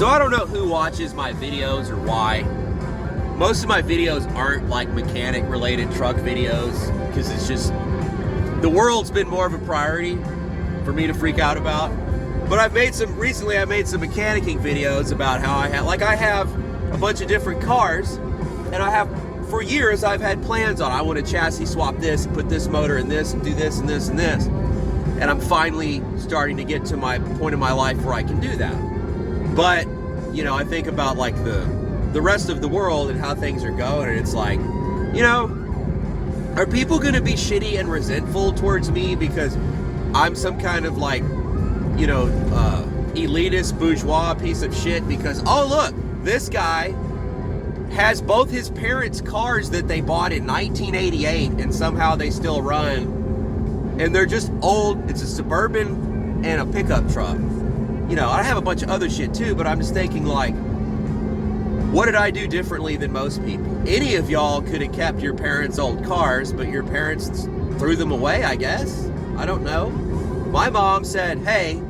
So I don't know who watches my videos or why. Most of my videos aren't like mechanic related truck videos because it's just, the world's been more of a priority for me to freak out about. But recently I made some mechanicking videos about how I have a bunch of different cars, and for years I've had plans on, I want to chassis swap this, put this motor in this, and do this and this and this. And I'm finally starting to get to my point in my life where I can do that. But, you know, I think about like the rest of the world and how things are going, and it's like, you know, are people going to be shitty and resentful towards me because I'm some kind of like, you know, elitist bourgeois piece of shit because, oh look, this guy has both his parents' cars that they bought in 1988 and somehow they still run, and they're just old. It's a Suburban and a pickup truck. You know, I have a bunch of other shit too, but I'm just thinking like, what did I do differently than most people? Any of y'all could have kept your parents' old cars, but your parents threw them away, I guess. I don't know. My mom said, hey,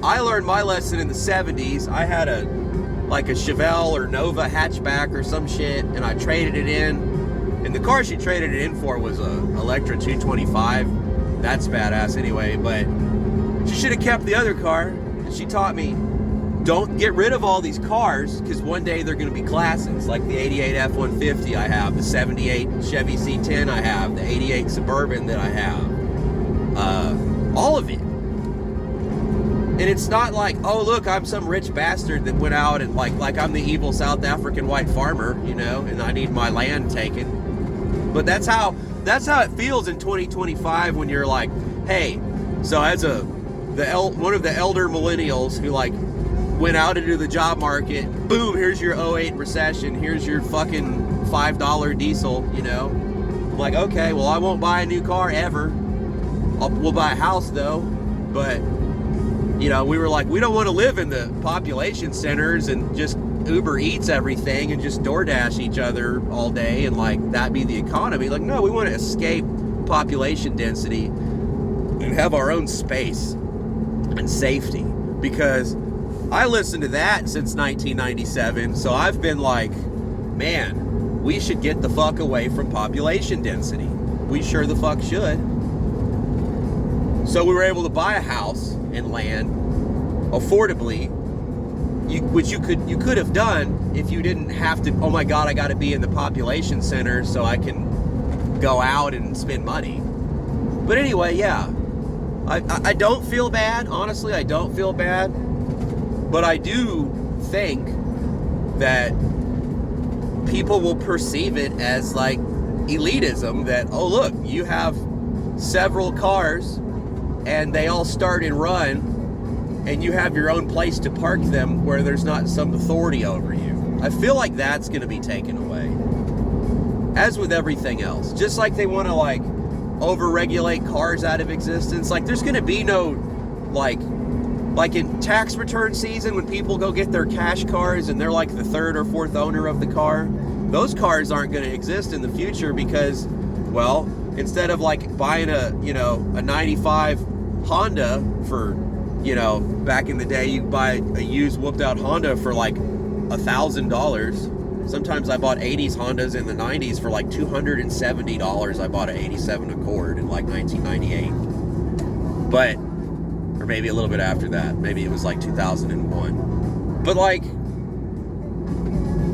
I learned my lesson in the 70s. I had a Chevelle or Nova hatchback or some shit, and I traded it in. And the car she traded it in for was a Electra 225. That's badass anyway, but she should have kept the other car. She taught me, don't get rid of all these cars because one day they're going to be classics, like the 88 F-150 I have, the 78 Chevy C10 I have, the 88 Suburban that I have, all of it. And it's not like, oh look, I'm some rich bastard that went out and like I'm the evil South African white farmer, you know, and I need my land taken. But that's how it feels in 2025 when you're like, hey, so as one of the elder millennials who like went out into the job market, boom, here's your 08 recession, here's your fucking $5 diesel, you know. I'm like, okay, well, I won't buy a new car ever. We'll buy a house though. But, you know, we were like, we don't want to live in the population centers and just Uber Eats everything and just DoorDash each other all day and like that be the economy. Like, no, we want to escape population density and have our own space and safety, because I listened to that since 1997, so I've been like, man, we should get the fuck away from population density. We sure the fuck should. So we were able to buy a house and land affordably, which you could have done if you didn't have to, oh my god, I gotta be in the population center so I can go out and spend money. But anyway, yeah, I don't feel bad, honestly, I don't feel bad. But I do think that people will perceive it as like elitism, that, oh look, you have several cars and they all start and run and you have your own place to park them where there's not some authority over you. I feel like that's going to be taken away. As with everything else. Just like they want to like over-regulate cars out of existence. Like there's going to be no like in tax return season when people go get their cash cars and they're like the third or fourth owner of the car, those cars aren't going to exist in the future because, well, instead of like buying a 95 Honda for, you know, back in the day you buy a used whooped out Honda for like $1,000. Sometimes I bought 80s Hondas in the 90s for like $270. I bought an 87 Accord in like 1998. But or maybe a little bit after that. Maybe it was like 2001. But like,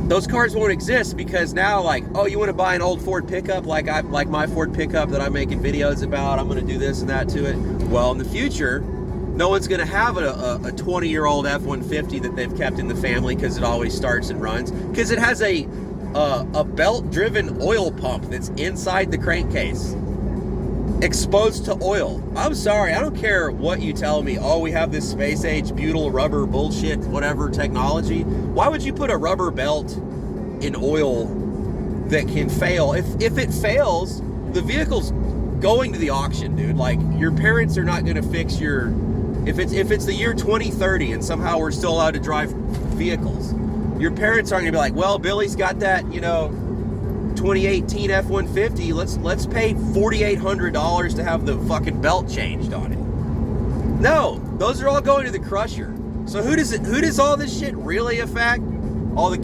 those cars won't exist because now like, oh, you want to buy an old Ford pickup like my Ford pickup that I'm making videos about, I'm going to do this and that to it. Well, in the future, no one's going to have a 20-year-old F-150 that they've kept in the family because it always starts and runs, because it has a belt-driven oil pump that's inside the crankcase, exposed to oil. I'm sorry, I don't care what you tell me. Oh, we have this space age butyl rubber bullshit, whatever technology. Why would you put a rubber belt in oil that can fail? If it fails, the vehicle's going to the auction, dude. Like, your parents are not going to fix your... If it's the year 2030 and somehow we're still allowed to drive vehicles, your parents aren't going to be like, well, Billy's got that, 2018 F-150, let's pay $4,800 to have the fucking belt changed on it. No, those are all going to the crusher. So who does all this shit really affect? All the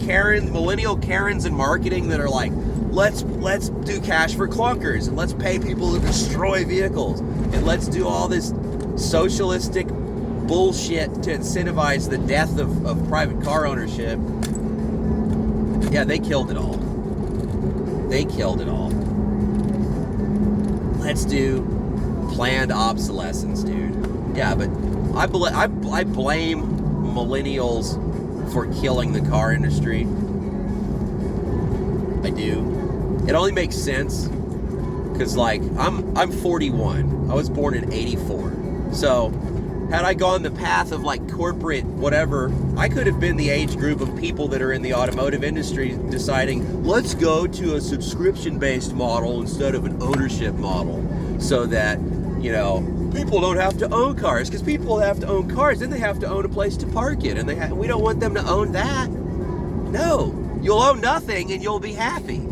millennial Karens in marketing that are like, let's do cash for clunkers, and let's pay people to destroy vehicles, and let's do all this socialistic bullshit to incentivize the death of private car ownership. Yeah, they killed it all. They killed it all. Let's do planned obsolescence, dude. Yeah, but I blame millennials for killing the car industry. I do. It only makes sense because, like, I'm 41. I was born in 84. So had I gone the path of like corporate whatever, I could have been the age group of people that are in the automotive industry deciding, let's go to a subscription-based model instead of an ownership model, so that, you know, people don't have to own cars, because people have to own cars, then they have to own a place to park it, and we don't want them to own that. No, you'll own nothing and you'll be happy.